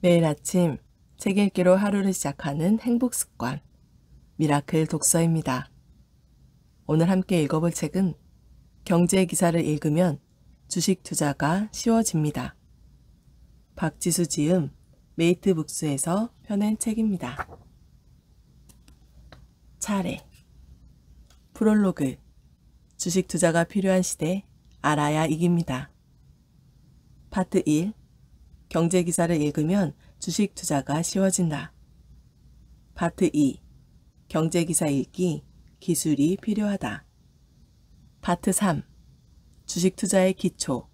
매일 아침 책 읽기로 하루를 시작하는 행복 습관, 미라클 독서입니다. 오늘 함께 읽어볼 책은 경제 기사를 읽으면 주식 투자가 쉬워집니다. 박지수 지음 메이트 북스에서 펴낸 책입니다. 차례 프롤로그 주식 투자가 필요한 시대 알아야 이깁니다. 파트 1 경제 기사를 읽으면 주식 투자가 쉬워진다. 파트 2 경제 기사 읽기 기술이 필요하다. 파트 3 주식 투자의 기초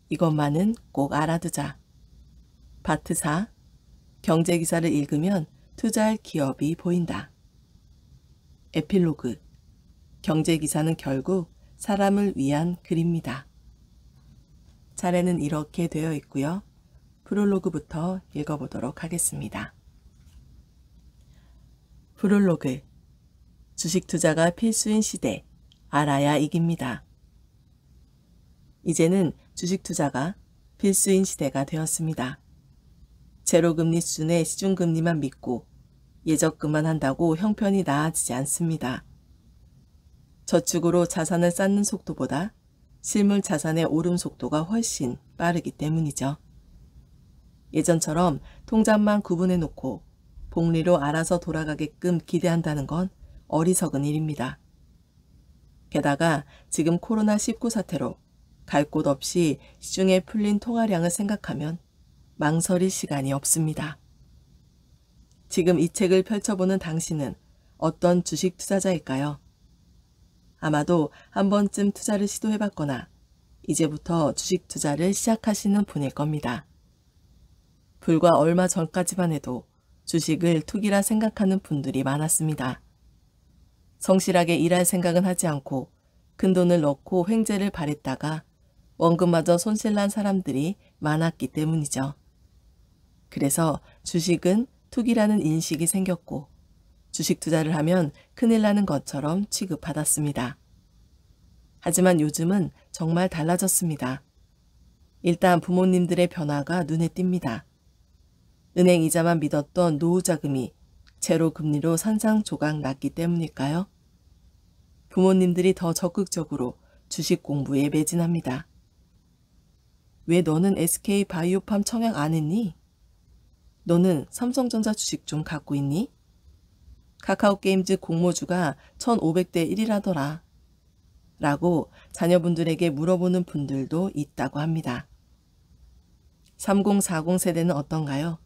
이것만은 꼭 알아두자. 파트 4 경제 기사를 읽으면 투자할 기업이 보인다. 에필로그 경제 기사는 결국 사람을 위한 글입니다. 차례는 이렇게 되어 있고요. 프롤로그부터 읽어보도록 하겠습니다. 프롤로그 주식 투자가 필수인 시대 알아야 이깁니다. 이제는 주식 투자가 필수인 시대가 되었습니다. 제로금리 수준의 시중금리만 믿고 예적금만 한다고 형편이 나아지지 않습니다. 저축으로 자산을 쌓는 속도보다 실물 자산의 오름 속도가 훨씬 빠르기 때문이죠. 예전처럼 통장만 구분해 놓고 복리로 알아서 돌아가게끔 기대한다는 건 어리석은 일입니다. 게다가 지금 코로나19 사태로 갈 곳 없이 시중에 풀린 통화량을 생각하면 망설일 시간이 없습니다. 지금 이 책을 펼쳐보는 당신은 어떤 주식 투자자일까요? 아마도 한 번쯤 투자를 시도해봤거나 이제부터 주식 투자를 시작하시는 분일 겁니다. 불과 얼마 전까지만 해도 주식을 투기라 생각하는 분들이 많았습니다. 성실하게 일할 생각은 하지 않고 큰돈을 넣고 횡재를 바랬다가 원금마저 손실난 사람들이 많았기 때문이죠. 그래서 주식은 투기라는 인식이 생겼고 주식 투자를 하면 큰일 나는 것처럼 취급받았습니다. 하지만 요즘은 정말 달라졌습니다. 일단 부모님들의 변화가 눈에 띕니다. 은행 이자만 믿었던 노후 자금이 제로 금리로 산산조각 났기 때문일까요? 부모님들이 더 적극적으로 주식 공부에 매진합니다. 왜 너는 SK바이오팜 청약 안 했니? 너는 삼성전자 주식 좀 갖고 있니? 카카오게임즈 공모주가 1500대 1이라더라. 라고 자녀분들에게 물어보는 분들도 있다고 합니다. 3040 세대는 어떤가요?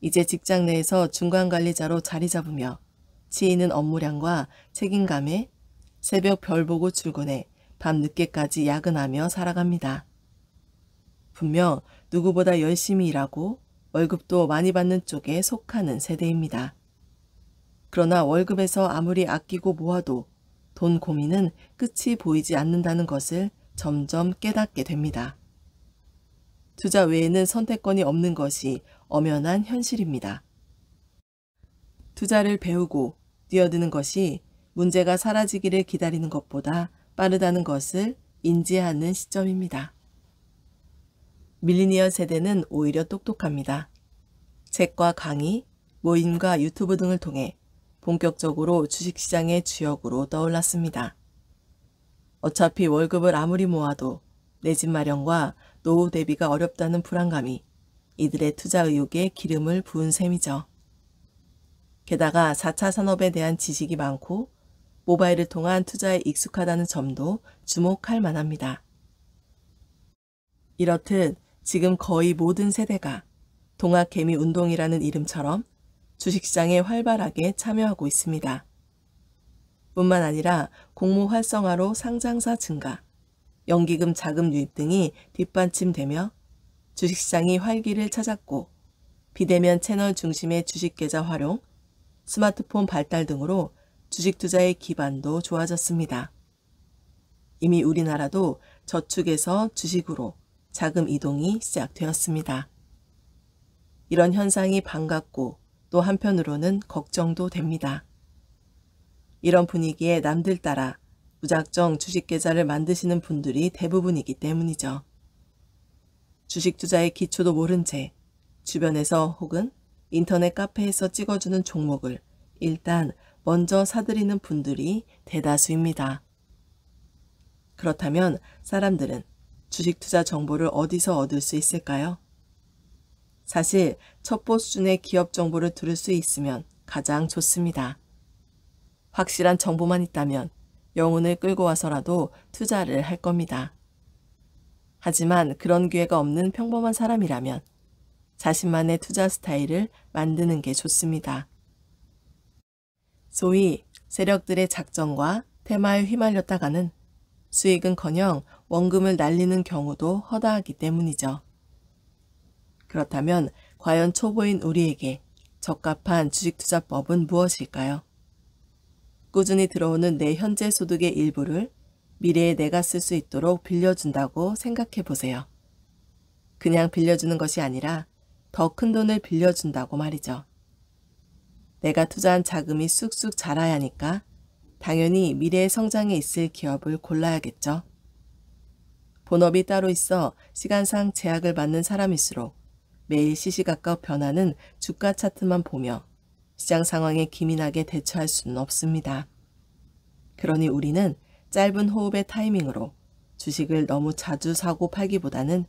이제 직장 내에서 중간관리자로 자리 잡으며 치이는 업무량과 책임감에 새벽 별 보고 출근해 밤 늦게까지 야근하며 살아갑니다. 분명 누구보다 열심히 일하고 월급도 많이 받는 쪽에 속하는 세대입니다. 그러나 월급에서 아무리 아끼고 모아도 돈 고민은 끝이 보이지 않는다는 것을 점점 깨닫게 됩니다. 투자 외에는 선택권이 없는 것이 엄연한 현실입니다. 투자를 배우고 뛰어드는 것이 문제가 사라지기를 기다리는 것보다 빠르다는 것을 인지하는 시점입니다. 밀리니얼 세대는 오히려 똑똑합니다. 책과 강의, 모임과 유튜브 등을 통해 본격적으로 주식시장의 주역으로 떠올랐습니다. 어차피 월급을 아무리 모아도 내 집 마련과 노후 대비가 어렵다는 불안감이 이들의 투자 의욕에 기름을 부은 셈이죠. 게다가 4차 산업에 대한 지식이 많고 모바일을 통한 투자에 익숙하다는 점도 주목할 만합니다. 이렇듯 지금 거의 모든 세대가 동학개미 운동이라는 이름처럼 주식시장에 활발하게 참여하고 있습니다. 뿐만 아니라 공모 활성화로 상장사 증가, 연기금 자금 유입 등이 뒷받침되며 주식시장이 활기를 찾았고 비대면 채널 중심의 주식계좌 활용, 스마트폰 발달 등으로 주식 투자의 기반도 좋아졌습니다. 이미 우리나라도 저축에서 주식으로 자금 이동이 시작되었습니다. 이런 현상이 반갑고 또 한편으로는 걱정도 됩니다. 이런 분위기에 남들 따라 무작정 주식 계좌를 만드시는 분들이 대부분이기 때문이죠. 주식 투자의 기초도 모른 채 주변에서 혹은 인터넷 카페에서 찍어주는 종목을 일단 먼저 사들이는 분들이 대다수입니다. 그렇다면 사람들은 주식 투자 정보를 어디서 얻을 수 있을까요? 사실 첩보 수준의 기업 정보를 들을 수 있으면 가장 좋습니다. 확실한 정보만 있다면 영혼을 끌고 와서라도 투자를 할 겁니다. 하지만 그런 기회가 없는 평범한 사람이라면 자신만의 투자 스타일을 만드는 게 좋습니다. 소위 세력들의 작전과 테마에 휘말렸다가는 수익은커녕 원금을 날리는 경우도 허다하기 때문이죠. 그렇다면 과연 초보인 우리에게 적합한 주식투자법은 무엇일까요? 꾸준히 들어오는 내 현재 소득의 일부를 미래에 내가 쓸 수 있도록 빌려준다고 생각해 보세요. 그냥 빌려주는 것이 아니라 더 큰 돈을 빌려준다고 말이죠. 내가 투자한 자금이 쑥쑥 자라야 하니까 당연히 미래의 성장에 있을 기업을 골라야겠죠. 본업이 따로 있어 시간상 제약을 받는 사람일수록 매일 시시각각 변하는 주가 차트만 보며 시장 상황에 기민하게 대처할 수는 없습니다. 그러니 우리는 짧은 호흡의 타이밍으로 주식을 너무 자주 사고 팔기보다는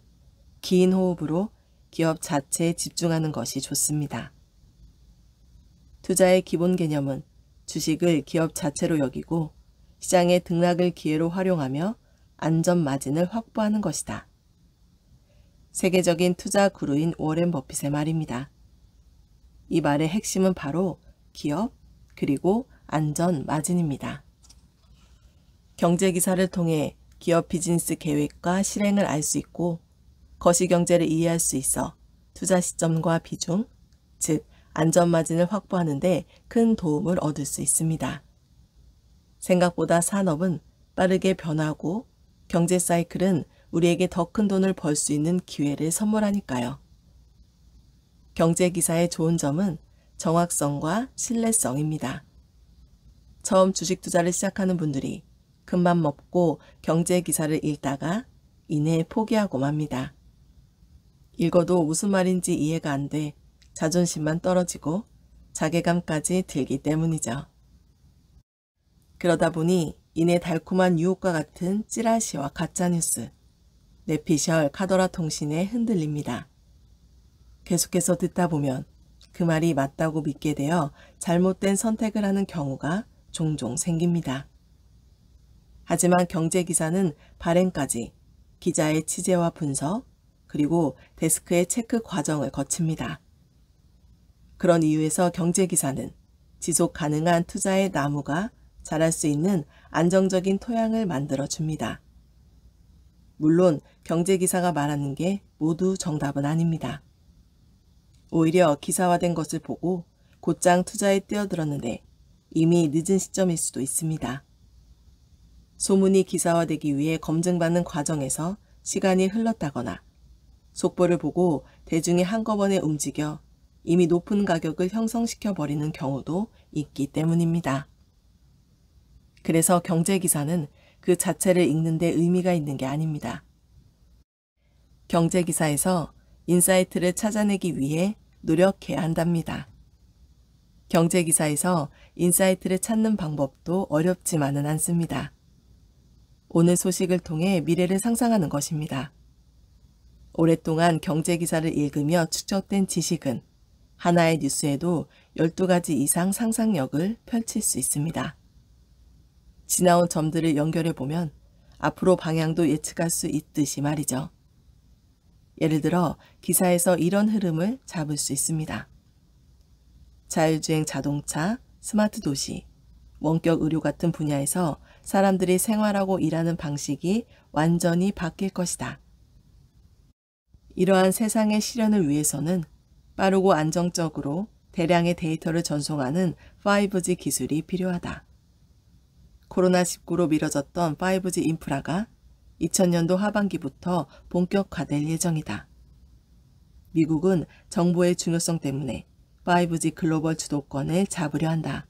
긴 호흡으로 기업 자체에 집중하는 것이 좋습니다. 투자의 기본 개념은 주식을 기업 자체로 여기고 시장의 등락을 기회로 활용하며 안전 마진을 확보하는 것이다. 세계적인 투자 구루인 워렌 버핏의 말입니다. 이 말의 핵심은 바로 기업 그리고 안전 마진입니다. 경제기사를 통해 기업 비즈니스 계획과 실행을 알 수 있고 거시경제를 이해할 수 있어 투자 시점과 비중, 즉 안전마진을 확보하는 데 큰 도움을 얻을 수 있습니다. 생각보다 산업은 빠르게 변하고 경제 사이클은 우리에게 더 큰 돈을 벌 수 있는 기회를 선물하니까요. 경제기사의 좋은 점은 정확성과 신뢰성입니다. 처음 주식 투자를 시작하는 분들이 큰맘 먹고 경제기사를 읽다가 이내 포기하고 맙니다. 읽어도 무슨 말인지 이해가 안 돼 자존심만 떨어지고 자괴감까지 들기 때문이죠. 그러다 보니 이내 달콤한 유혹과 같은 찌라시와 가짜뉴스, 뇌피셜 카더라 통신에 흔들립니다. 계속해서 듣다 보면 그 말이 맞다고 믿게 되어 잘못된 선택을 하는 경우가 종종 생깁니다. 하지만 경제기사는 발행까지 기자의 취재와 분석, 그리고 데스크의 체크 과정을 거칩니다. 그런 이유에서 경제기사는 지속 가능한 투자의 나무가 자랄 수 있는 안정적인 토양을 만들어줍니다. 물론 경제기사가 말하는 게 모두 정답은 아닙니다. 오히려 기사화된 것을 보고 곧장 투자에 뛰어들었는데 이미 늦은 시점일 수도 있습니다. 소문이 기사화되기 위해 검증받는 과정에서 시간이 흘렀다거나 속보를 보고 대중이 한꺼번에 움직여 이미 높은 가격을 형성시켜버리는 경우도 있기 때문입니다. 그래서 경제기사는 그 자체를 읽는 데 의미가 있는 게 아닙니다. 경제기사에서 인사이트를 찾아내기 위해 노력해야 한답니다. 경제기사에서 인사이트를 찾는 방법도 어렵지만은 않습니다. 오늘 소식을 통해 미래를 상상하는 것입니다. 오랫동안 경제기사를 읽으며 축적된 지식은 하나의 뉴스에도 12가지 이상 상상력을 펼칠 수 있습니다. 지나온 점들을 연결해보면 앞으로 방향도 예측할 수 있듯이 말이죠. 예를 들어 기사에서 이런 흐름을 잡을 수 있습니다. 자율주행 자동차, 스마트 도시, 원격 의료 같은 분야에서 사람들이 생활하고 일하는 방식이 완전히 바뀔 것이다. 이러한 세상의 실현을 위해서는 빠르고 안정적으로 대량의 데이터를 전송하는 5G 기술이 필요하다. 코로나19로 미뤄졌던 5G 인프라가 2000년도 하반기부터 본격화될 예정이다. 미국은 정보의 중요성 때문에 5G 글로벌 주도권을 잡으려 한다.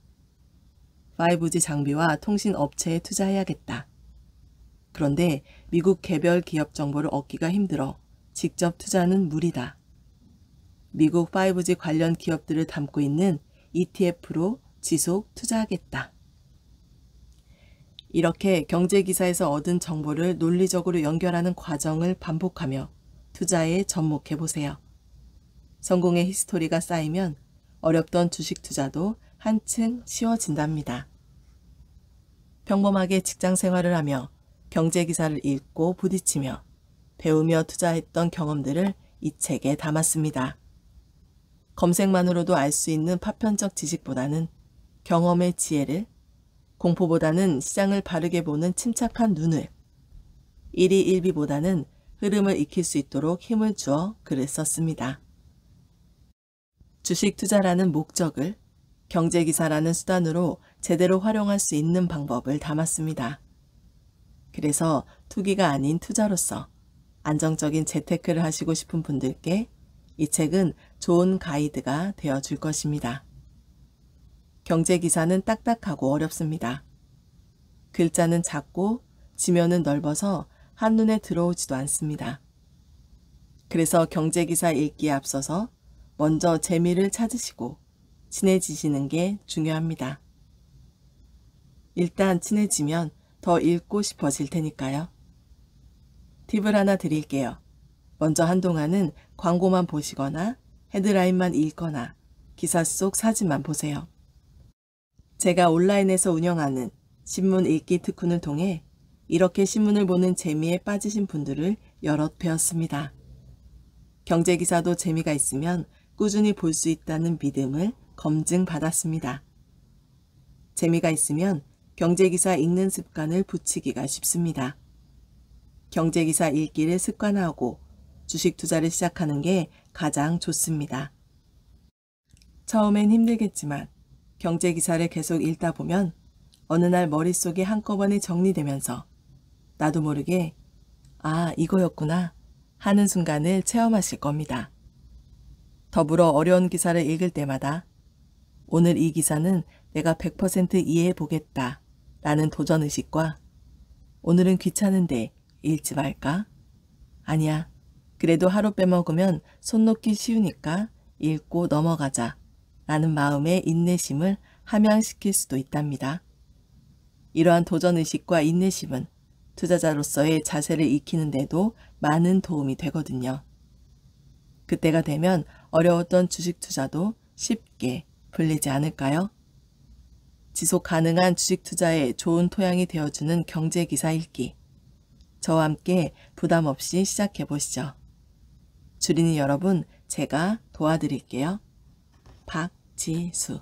5G 장비와 통신 업체에 투자해야겠다. 그런데 미국 개별 기업 정보를 얻기가 힘들어 직접 투자는 무리다. 미국 5G 관련 기업들을 담고 있는 ETF로 지속 투자하겠다. 이렇게 경제기사에서 얻은 정보를 논리적으로 연결하는 과정을 반복하며 투자에 접목해보세요. 성공의 히스토리가 쌓이면 어렵던 주식 투자도 한층 쉬워진답니다. 평범하게 직장 생활을 하며 경제기사를 읽고 부딪히며 배우며 투자했던 경험들을 이 책에 담았습니다. 검색만으로도 알 수 있는 파편적 지식보다는 경험의 지혜를, 공포보다는 시장을 바르게 보는 침착한 눈을, 일희일비보다는 흐름을 익힐 수 있도록 힘을 주어 글을 썼습니다. 주식 투자라는 목적을 경제기사라는 수단으로 제대로 활용할 수 있는 방법을 담았습니다. 그래서 투기가 아닌 투자로서 안정적인 재테크를 하시고 싶은 분들께 이 책은 좋은 가이드가 되어줄 것입니다. 경제기사는 딱딱하고 어렵습니다. 글자는 작고 지면은 넓어서 한눈에 들어오지도 않습니다. 그래서 경제기사 읽기에 앞서서 먼저 재미를 찾으시고 친해지시는 게 중요합니다. 일단 친해지면 더 읽고 싶어질 테니까요. 팁을 하나 드릴게요. 먼저 한동안은 광고만 보시거나 헤드라인만 읽거나 기사 속 사진만 보세요. 제가 온라인에서 운영하는 신문 읽기 특훈을 통해 이렇게 신문을 보는 재미에 빠지신 분들을 여럿 배웠습니다. 경제기사도 재미가 있으면 꾸준히 볼 수 있다는 믿음을 검증받았습니다. 재미가 있으면 경제기사 읽는 습관을 붙이기가 쉽습니다. 경제기사 읽기를 습관화하고 주식 투자를 시작하는 게 가장 좋습니다. 처음엔 힘들겠지만 경제기사를 계속 읽다 보면 어느 날 머릿속이 한꺼번에 정리되면서 나도 모르게 아, 이거였구나 하는 순간을 체험하실 겁니다. 더불어 어려운 기사를 읽을 때마다 오늘 이 기사는 내가 100% 이해해 보겠다 라는 도전의식과 오늘은 귀찮은데 읽지 말까? 아니야. 그래도 하루 빼먹으면 손 놓기 쉬우니까 읽고 넘어가자 라는 마음의 인내심을 함양시킬 수도 있답니다. 이러한 도전의식과 인내심은 투자자로서의 자세를 익히는 데도 많은 도움이 되거든요. 그때가 되면 어려웠던 주식 투자도 쉽게 풀리지 않을까요? 지속 가능한 주식 투자에 좋은 토양이 되어주는 경제기사 읽기. 저와 함께 부담 없이 시작해 보시죠. 주린이 여러분, 제가 도와드릴게요. 박지수.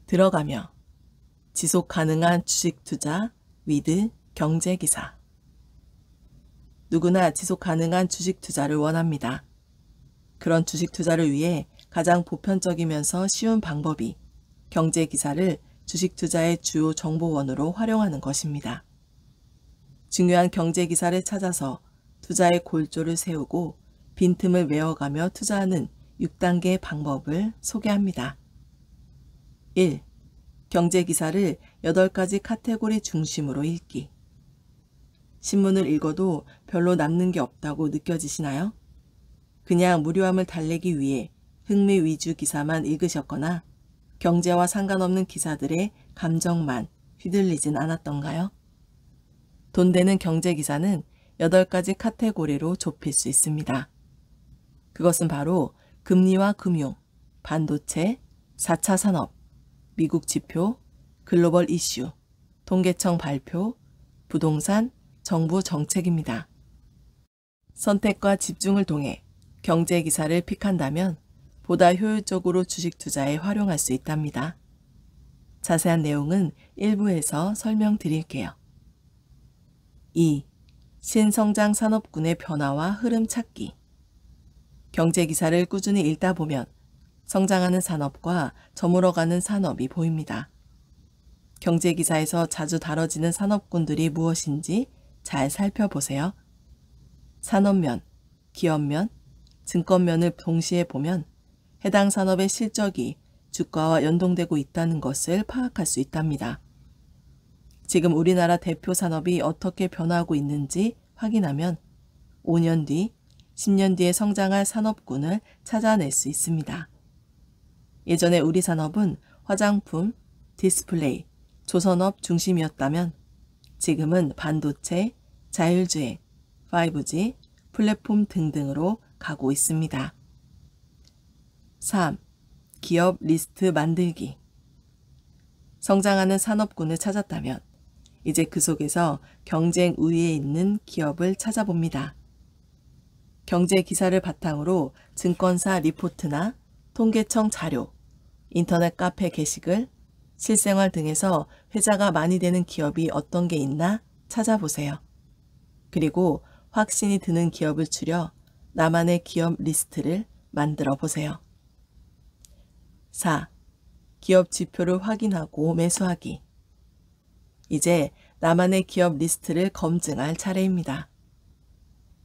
들어가며 지속 가능한 주식 투자 위드 경제기사. 누구나 지속 가능한 주식 투자를 원합니다. 그런 주식 투자를 위해 가장 보편적이면서 쉬운 방법이 경제기사를 주식 투자의 주요 정보원으로 활용하는 것입니다. 중요한 경제기사를 찾아서 투자의 골조를 세우고 빈틈을 메워가며 투자하는 6단계 방법을 소개합니다. 1. 경제기사를 8가지 카테고리 중심으로 읽기. 신문을 읽어도 별로 남는 게 없다고 느껴지시나요? 그냥 무료함을 달래기 위해 흥미 위주 기사만 읽으셨거나 경제와 상관없는 기사들의 감정만 휘둘리진 않았던가요? 돈 되는 경제기사는 8가지 카테고리로 좁힐 수 있습니다. 그것은 바로 금리와 금융, 반도체, 4차 산업, 미국 지표, 글로벌 이슈, 통계청 발표, 부동산, 정부 정책입니다. 선택과 집중을 통해 경제기사를 픽한다면 보다 효율적으로 주식 투자에 활용할 수 있답니다. 자세한 내용은 일부에서 설명드릴게요. 2. 신성장 산업군의 변화와 흐름 찾기. 경제기사를 꾸준히 읽다 보면 성장하는 산업과 저물어가는 산업이 보입니다. 경제기사에서 자주 다뤄지는 산업군들이 무엇인지 잘 살펴보세요. 산업면, 기업면, 증권면을 동시에 보면 해당 산업의 실적이 주가와 연동되고 있다는 것을 파악할 수 있답니다. 지금 우리나라 대표 산업이 어떻게 변화하고 있는지 확인하면 5년 뒤 10년 뒤에 성장할 산업군을 찾아낼 수 있습니다. 예전에 우리 산업은 화장품, 디스플레이, 조선업 중심이었다면 지금은 반도체, 자율주행, 5G, 플랫폼 등등으로 가고 있습니다. 3. 기업 리스트 만들기. 성장하는 산업군을 찾았다면 이제 그 속에서 경쟁 우위에 있는 기업을 찾아봅니다. 경제 기사를 바탕으로 증권사 리포트나 통계청 자료, 인터넷 카페 게시글, 실생활 등에서 회자가 많이 되는 기업이 어떤 게 있나 찾아보세요. 그리고 확신이 드는 기업을 추려 나만의 기업 리스트를 만들어 보세요. 4. 기업 지표를 확인하고 매수하기. 이제 나만의 기업 리스트를 검증할 차례입니다.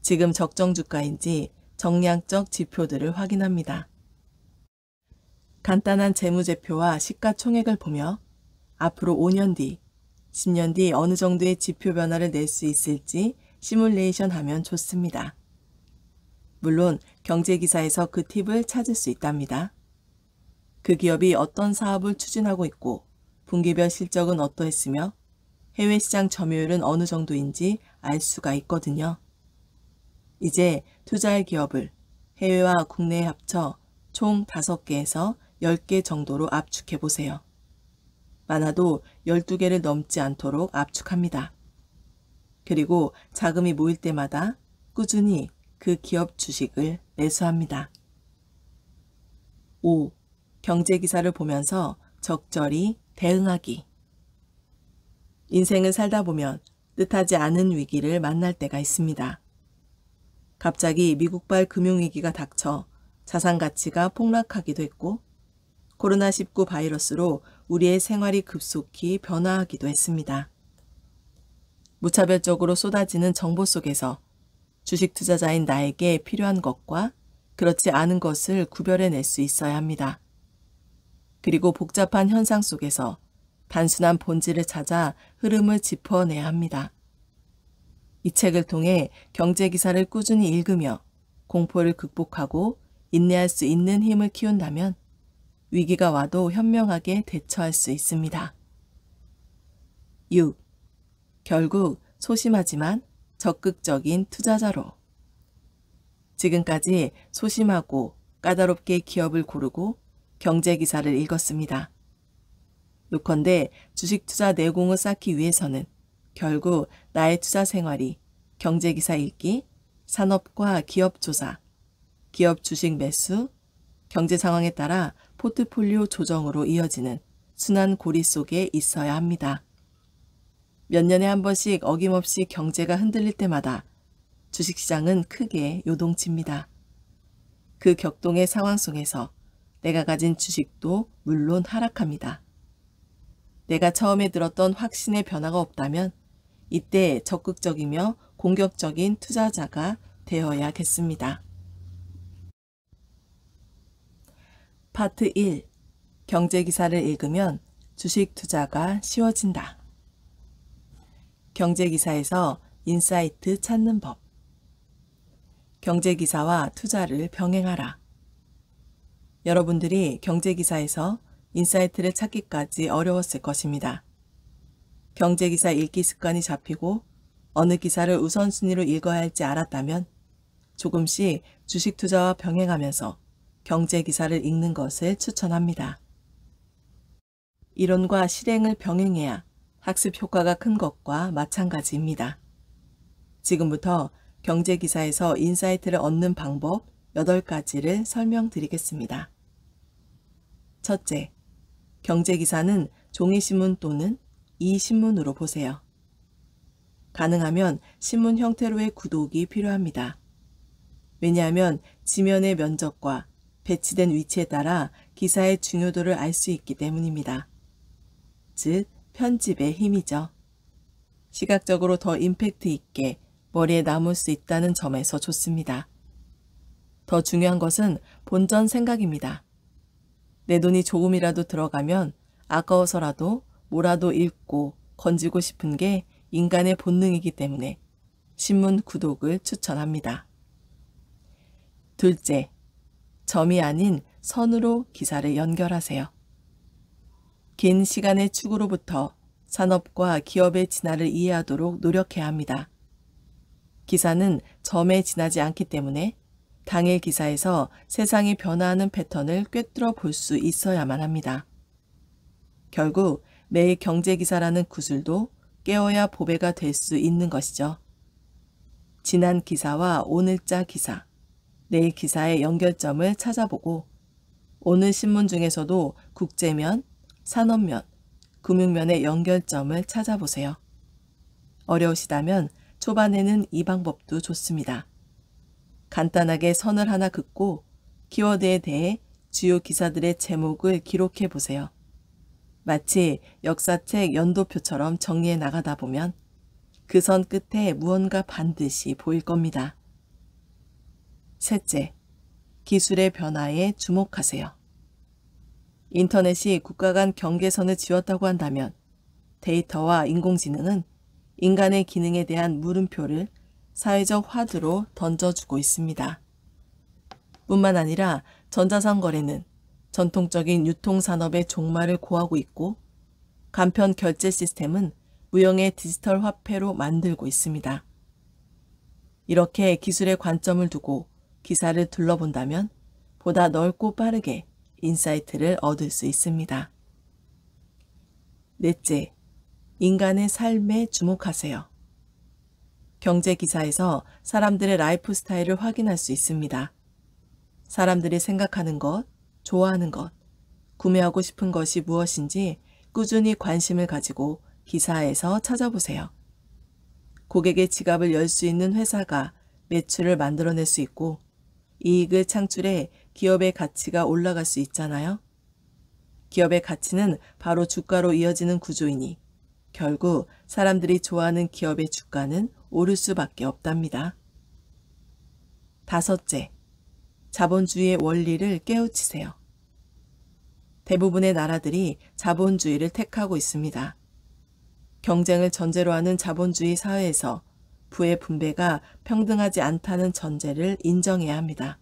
지금 적정 주가인지 정량적 지표들을 확인합니다. 간단한 재무제표와 시가총액을 보며 앞으로 5년 뒤, 10년 뒤 어느 정도의 지표 변화를 낼 수 있을지 시뮬레이션 하면 좋습니다. 물론 경제기사에서 그 팁을 찾을 수 있답니다. 그 기업이 어떤 사업을 추진하고 있고 분기별 실적은 어떠했으며 해외 시장 점유율은 어느 정도인지 알 수가 있거든요. 이제 투자할 기업을 해외와 국내에 합쳐 총 5개에서 10개 정도로 압축해 보세요. 많아도 12개를 넘지 않도록 압축합니다. 그리고 자금이 모일 때마다 꾸준히 그 기업 주식을 매수합니다. 5. 경제기사를 보면서 적절히 대응하기. 인생을 살다 보면 뜻하지 않은 위기를 만날 때가 있습니다. 갑자기 미국발 금융위기가 닥쳐 자산 가치가 폭락하기도 했고 코로나19 바이러스로 우리의 생활이 급속히 변화하기도 했습니다. 무차별적으로 쏟아지는 정보 속에서 주식 투자자인 나에게 필요한 것과 그렇지 않은 것을 구별해낼 수 있어야 합니다. 그리고 복잡한 현상 속에서 단순한 본질을 찾아 흐름을 짚어내야 합니다. 이 책을 통해 경제기사를 꾸준히 읽으며 공포를 극복하고 인내할 수 있는 힘을 키운다면 위기가 와도 현명하게 대처할 수 있습니다. 6. 결국 소심하지만 적극적인 투자자로. 지금까지 소심하고 까다롭게 기업을 고르고 경제기사를 읽었습니다. 요컨대 주식 투자 내공을 쌓기 위해서는 결국 나의 투자 생활이 경제기사 읽기, 산업과 기업 조사, 기업 주식 매수, 경제 상황에 따라 포트폴리오 조정으로 이어지는 순환 고리 속에 있어야 합니다. 몇 년에 한 번씩 어김없이 경제가 흔들릴 때마다 주식시장은 크게 요동칩니다. 그 격동의 상황 속에서 내가 가진 주식도 물론 하락합니다. 내가 처음에 들었던 확신의 변화가 없다면 이때 적극적이며 공격적인 투자자가 되어야겠습니다. 파트 1. 경제기사를 읽으면 주식 투자가 쉬워진다. 경제기사에서 인사이트 찾는 법. 경제기사와 투자를 병행하라. 여러분들이 경제기사에서 인사이트를 찾기까지 어려웠을 것입니다. 경제기사 읽기 습관이 잡히고 어느 기사를 우선순위로 읽어야 할지 알았다면 조금씩 주식 투자와 병행하면서 경제기사를 읽는 것을 추천합니다. 이론과 실행을 병행해야 학습 효과가 큰 것과 마찬가지입니다. 지금부터 경제기사에서 인사이트를 얻는 방법 8가지를 설명드리겠습니다. 첫째, 경제기사는 종이신문 또는 이신문으로 보세요. 가능하면 신문 형태로의 구독이 필요합니다. 왜냐하면 지면의 면적과 배치된 위치에 따라 기사의 중요도를 알 수 있기 때문입니다. 즉, 편집의 힘이죠. 시각적으로 더 임팩트 있게 머리에 남을 수 있다는 점에서 좋습니다. 더 중요한 것은 본전 생각입니다. 내 돈이 조금이라도 들어가면 아까워서라도 뭐라도 읽고 건지고 싶은 게 인간의 본능이기 때문에 신문 구독을 추천합니다. 둘째, 점이 아닌 선으로 기사를 연결하세요. 긴 시간의 축으로부터 산업과 기업의 진화를 이해하도록 노력해야 합니다. 기사는 점에 지나지 않기 때문에 당일 기사에서 세상이 변화하는 패턴을 꿰뚫어 볼 수 있어야만 합니다. 결국 매일 경제기사라는 구슬도 깨어야 보배가 될 수 있는 것이죠. 지난 기사와 오늘자 기사, 내일 기사의 연결점을 찾아보고 오늘 신문 중에서도 국제면, 산업면, 금융면의 연결점을 찾아보세요. 어려우시다면 초반에는 이 방법도 좋습니다. 간단하게 선을 하나 긋고 키워드에 대해 주요 기사들의 제목을 기록해 보세요. 마치 역사책 연도표처럼 정리해 나가다 보면 그 선 끝에 무언가 반드시 보일 겁니다. 셋째, 기술의 변화에 주목하세요. 인터넷이 국가 간 경계선을 지었다고 한다면 데이터와 인공지능은 인간의 기능에 대한 물음표를 사회적 화두로 던져주고 있습니다. 뿐만 아니라 전자상거래는 전통적인 유통산업의 종말을 고하고 있고 간편 결제 시스템은 무형의 디지털 화폐로 만들고 있습니다. 이렇게 기술의 관점을 두고 기사를 둘러본다면 보다 넓고 빠르게 인사이트를 얻을 수 있습니다. 넷째, 인간의 삶에 주목하세요. 경제 기사에서 사람들의 라이프 스타일을 확인할 수 있습니다. 사람들이 생각하는 것, 좋아하는 것, 구매하고 싶은 것이 무엇인지 꾸준히 관심을 가지고 기사에서 찾아보세요. 고객의 지갑을 열 수 있는 회사가 매출을 만들어낼 수 있고 이익을 창출해 기업의 가치가 올라갈 수 있잖아요. 기업의 가치는 바로 주가로 이어지는 구조이니 결국 사람들이 좋아하는 기업의 주가는 오를 수밖에 없답니다. 다섯째, 자본주의의 원리를 깨우치세요. 대부분의 나라들이 자본주의를 택하고 있습니다. 경쟁을 전제로 하는 자본주의 사회에서 부의 분배가 평등하지 않다는 전제를 인정해야 합니다.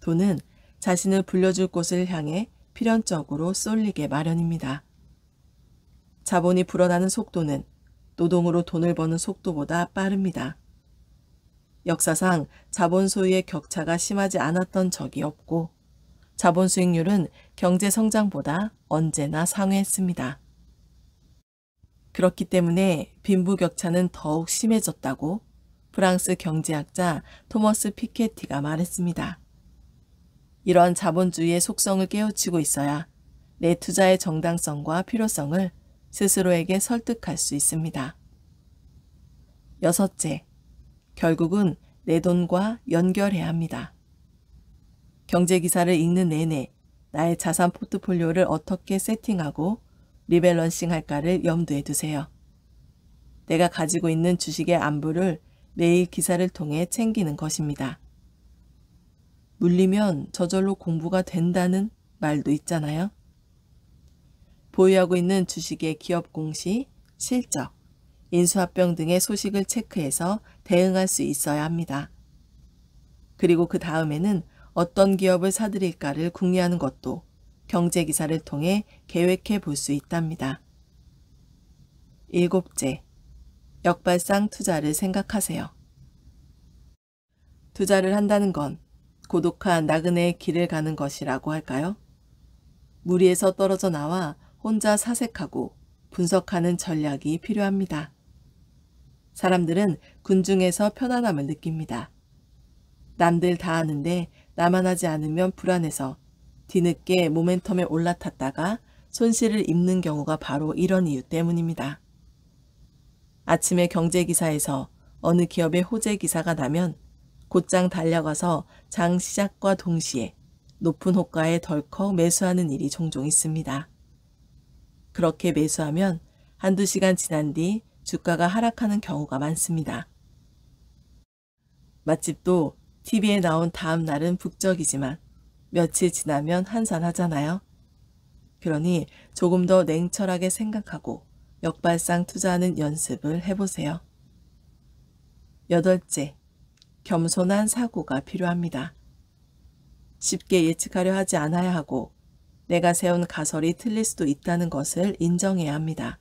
돈은 자신을 불려줄 곳을 향해 필연적으로 쏠리게 마련입니다. 자본이 불어나는 속도는 노동으로 돈을 버는 속도보다 빠릅니다. 역사상 자본 소유의 격차가 심하지 않았던 적이 없고 자본 수익률은 경제 성장보다 언제나 상회했습니다. 그렇기 때문에 빈부격차는 더욱 심해졌다고 프랑스 경제학자 토머스 피케티가 말했습니다. 이러한 자본주의의 속성을 깨우치고 있어야 내 투자의 정당성과 필요성을 스스로에게 설득할 수 있습니다. 여섯째, 결국은 내 돈과 연결해야 합니다. 경제기사를 읽는 내내 나의 자산 포트폴리오를 어떻게 세팅하고 리밸런싱 할까를 염두에 두세요. 내가 가지고 있는 주식의 안부를 매일 기사를 통해 챙기는 것입니다. 물리면 저절로 공부가 된다는 말도 있잖아요. 보유하고 있는 주식의 기업 공시, 실적, 인수합병 등의 소식을 체크해서 대응할 수 있어야 합니다. 그리고 그 다음에는 어떤 기업을 사들일까를 궁리하는 것도 경제기사를 통해 계획해 볼 수 있답니다. 일곱째, 역발상 투자를 생각하세요. 투자를 한다는 건 고독한 나그네의 길을 가는 것이라고 할까요? 무리에서 떨어져 나와 혼자 사색하고 분석하는 전략이 필요합니다. 사람들은 군중에서 편안함을 느낍니다. 남들 다 하는데 나만 하지 않으면 불안해서 뒤늦게 모멘텀에 올라탔다가 손실을 입는 경우가 바로 이런 이유 때문입니다. 아침에 경제기사에서 어느 기업의 호재 기사가 나면 곧장 달려가서 장 시작과 동시에 높은 호가에 덜컥 매수하는 일이 종종 있습니다. 그렇게 매수하면 한두 시간 지난 뒤 주가가 하락하는 경우가 많습니다. 맛집도 TV에 나온 다음 날은 북적이지만 며칠 지나면 한산하잖아요. 그러니 조금 더 냉철하게 생각하고 역발상 투자하는 연습을 해보세요. 여덟째, 겸손한 사고가 필요합니다. 쉽게 예측하려 하지 않아야 하고 내가 세운 가설이 틀릴 수도 있다는 것을 인정해야 합니다.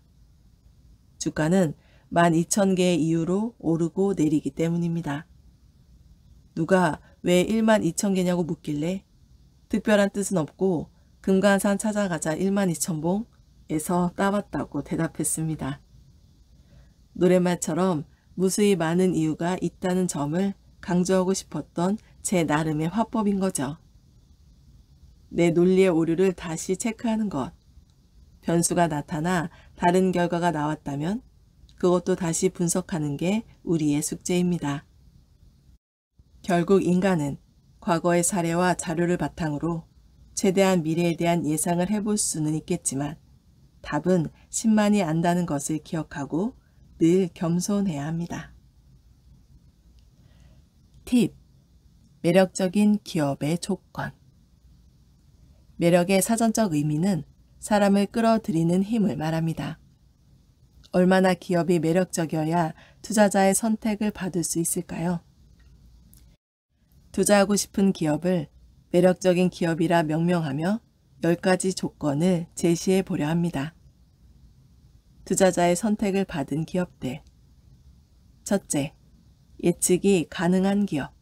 주가는 12,000개의 이유로 오르고 내리기 때문입니다. 누가 왜 12,000개냐고 묻길래 특별한 뜻은 없고 금강산 찾아가자 12,000봉에서 따왔다고 대답했습니다. 노랫말처럼 무수히 많은 이유가 있다는 점을 강조하고 싶었던 제 나름의 화법인 거죠. 내 논리의 오류를 다시 체크하는 것. 변수가 나타나 다른 결과가 나왔다면 그것도 다시 분석하는 게 우리의 숙제입니다. 결국 인간은 과거의 사례와 자료를 바탕으로 최대한 미래에 대한 예상을 해볼 수는 있겠지만 답은 신만이 안다는 것을 기억하고 늘 겸손해야 합니다. 팁. 매력적인 기업의 조건. 매력의 사전적 의미는 사람을 끌어들이는 힘을 말합니다. 얼마나 기업이 매력적이어야 투자자의 선택을 받을 수 있을까요? 투자하고 싶은 기업을 매력적인 기업이라 명명하며 10가지 조건을 제시해 보려 합니다. 투자자의 선택을 받은 기업들. 첫째, 예측이 가능한 기업.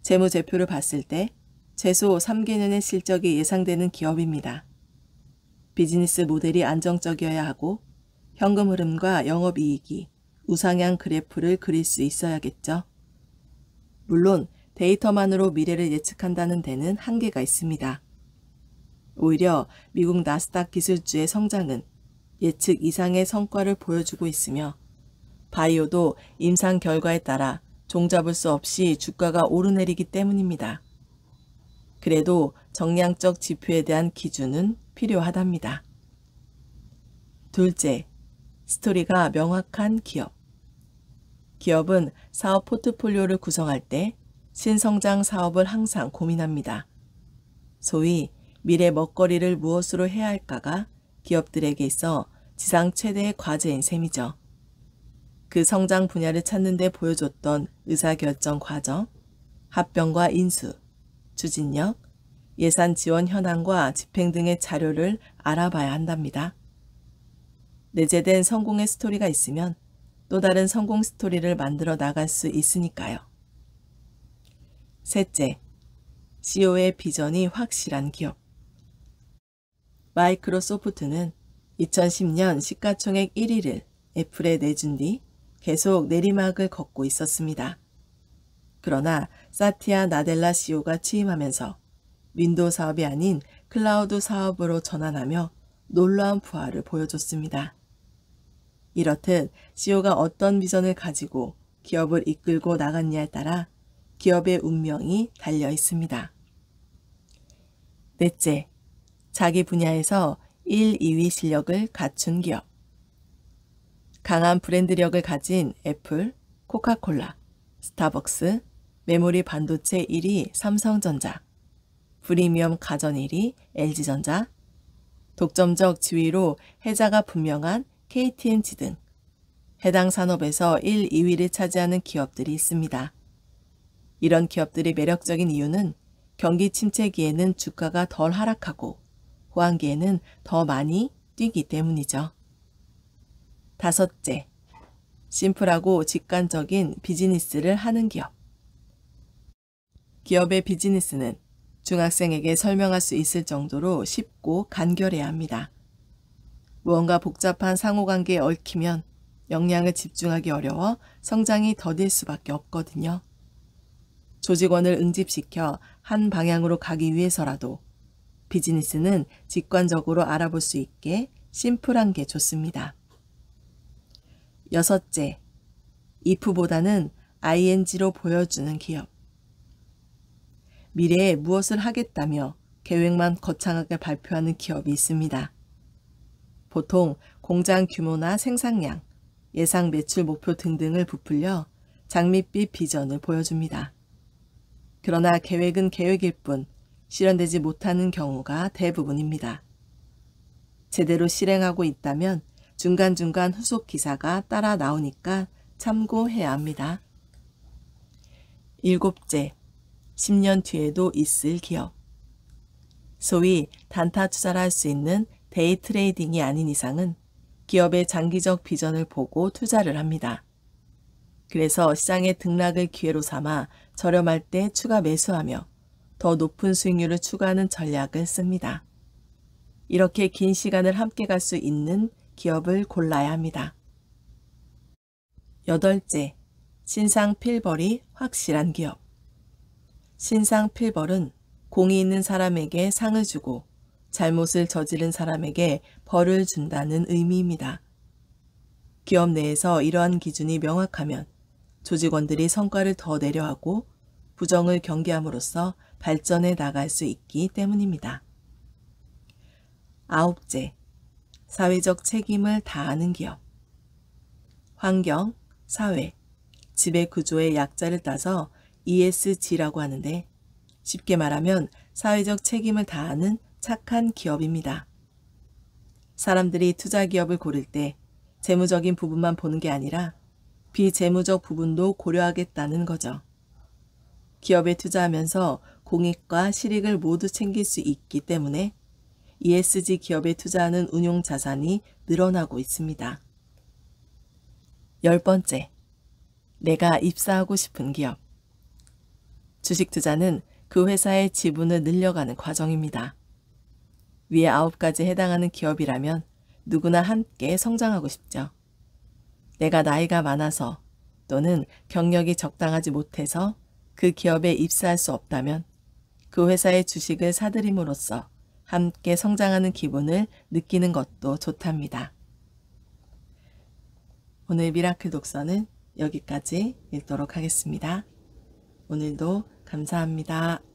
재무제표를 봤을 때 최소 3개년의 실적이 예상되는 기업입니다. 비즈니스 모델이 안정적이어야 하고 현금 흐름과 영업이익이 우상향 그래프를 그릴 수 있어야겠죠. 물론 데이터만으로 미래를 예측한다는 데는 한계가 있습니다. 오히려 미국 나스닥 기술주의 성장은 예측 이상의 성과를 보여주고 있으며 바이오도 임상 결과에 따라 종잡을 수 없이 주가가 오르내리기 때문입니다. 그래도 정량적 지표에 대한 기준은 필요하답니다. 둘째, 스토리가 명확한 기업. 기업은 사업 포트폴리오를 구성할 때 신성장 사업을 항상 고민합니다. 소위 미래 먹거리를 무엇으로 해야 할까가 기업들에게 있어 지상 최대의 과제인 셈이죠. 그 성장 분야를 찾는 데 보여줬던 의사결정 과정, 합병과 인수, 추진력, 예산 지원 현황과 집행 등의 자료를 알아봐야 한답니다. 내재된 성공의 스토리가 있으면 또 다른 성공 스토리를 만들어 나갈 수 있으니까요. 셋째, CEO의 비전이 확실한 기업. 마이크로소프트는 2010년 시가총액 1위를 애플에 내준 뒤 계속 내리막을 걷고 있었습니다. 그러나 사티아 나델라 CEO가 취임하면서 윈도우 사업이 아닌 클라우드 사업으로 전환하며 놀라운 부활을 보여줬습니다. 이렇듯 CEO가 어떤 비전을 가지고 기업을 이끌고 나갔냐에 따라 기업의 운명이 달려 있습니다. 넷째, 자기 분야에서 1, 2위 실력을 갖춘 기업. 강한 브랜드력을 가진 애플, 코카콜라, 스타벅스, 메모리 반도체 1위 삼성전자, 프리미엄 가전 1위 LG전자, 독점적 지위로 해자가 분명한 KTNG 등 해당 산업에서 1, 2위를 차지하는 기업들이 있습니다. 이런 기업들이 매력적인 이유는 경기 침체기에는 주가가 덜 하락하고 호황기에는 더 많이 뛰기 때문이죠. 다섯째, 심플하고 직관적인 비즈니스를 하는 기업. 기업의 비즈니스는 중학생에게 설명할 수 있을 정도로 쉽고 간결해야 합니다. 무언가 복잡한 상호관계에 얽히면 역량을 집중하기 어려워 성장이 더딜 수밖에 없거든요. 조직원을 응집시켜 한 방향으로 가기 위해서라도 비즈니스는 직관적으로 알아볼 수 있게 심플한 게 좋습니다. 여섯째, if보다는 ing로 보여주는 기업. 미래에 무엇을 하겠다며 계획만 거창하게 발표하는 기업이 있습니다. 보통 공장 규모나 생산량, 예상 매출 목표 등등을 부풀려 장밋빛 비전을 보여줍니다. 그러나 계획은 계획일 뿐 실현되지 못하는 경우가 대부분입니다. 제대로 실행하고 있다면 중간중간 후속 기사가 따라 나오니까 참고해야 합니다. 일곱째, 10년 뒤에도 있을 기업. 소위 단타 투자를 할 수 있는 데이 트레이딩이 아닌 이상은 기업의 장기적 비전을 보고 투자를 합니다. 그래서 시장의 등락을 기회로 삼아 저렴할 때 추가 매수하며 더 높은 수익률을 추구하는 전략을 씁니다. 이렇게 긴 시간을 함께 갈 수 있는 기업을 골라야 합니다. 여덟째, 신상 필벌이 확실한 기업. 신상 필벌은 공이 있는 사람에게 상을 주고 잘못을 저지른 사람에게 벌을 준다는 의미입니다. 기업 내에서 이러한 기준이 명확하면 조직원들이 성과를 더 내려하고 부정을 경계함으로써 발전해 나갈 수 있기 때문입니다. 아홉째, 사회적 책임을 다하는 기업. 환경, 사회, 지배 구조의 약자를 따서 ESG라고 하는데 쉽게 말하면 사회적 책임을 다하는 착한 기업입니다. 사람들이 투자 기업을 고를 때 재무적인 부분만 보는 게 아니라 비재무적 부분도 고려하겠다는 거죠. 기업에 투자하면서 공익과 실익을 모두 챙길 수 있기 때문에 ESG 기업에 투자하는 운용 자산이 늘어나고 있습니다. 10번째, 내가 입사하고 싶은 기업. 주식 투자는 그 회사의 지분을 늘려가는 과정입니다. 위에 9가지에 해당하는 기업이라면 누구나 함께 성장하고 싶죠. 내가 나이가 많아서 또는 경력이 적당하지 못해서 그 기업에 입사할 수 없다면 그 회사의 주식을 사들임으로써 함께 성장하는 기분을 느끼는 것도 좋답니다. 오늘 미라클 독서는 여기까지 읽도록 하겠습니다. 오늘도 감사합니다.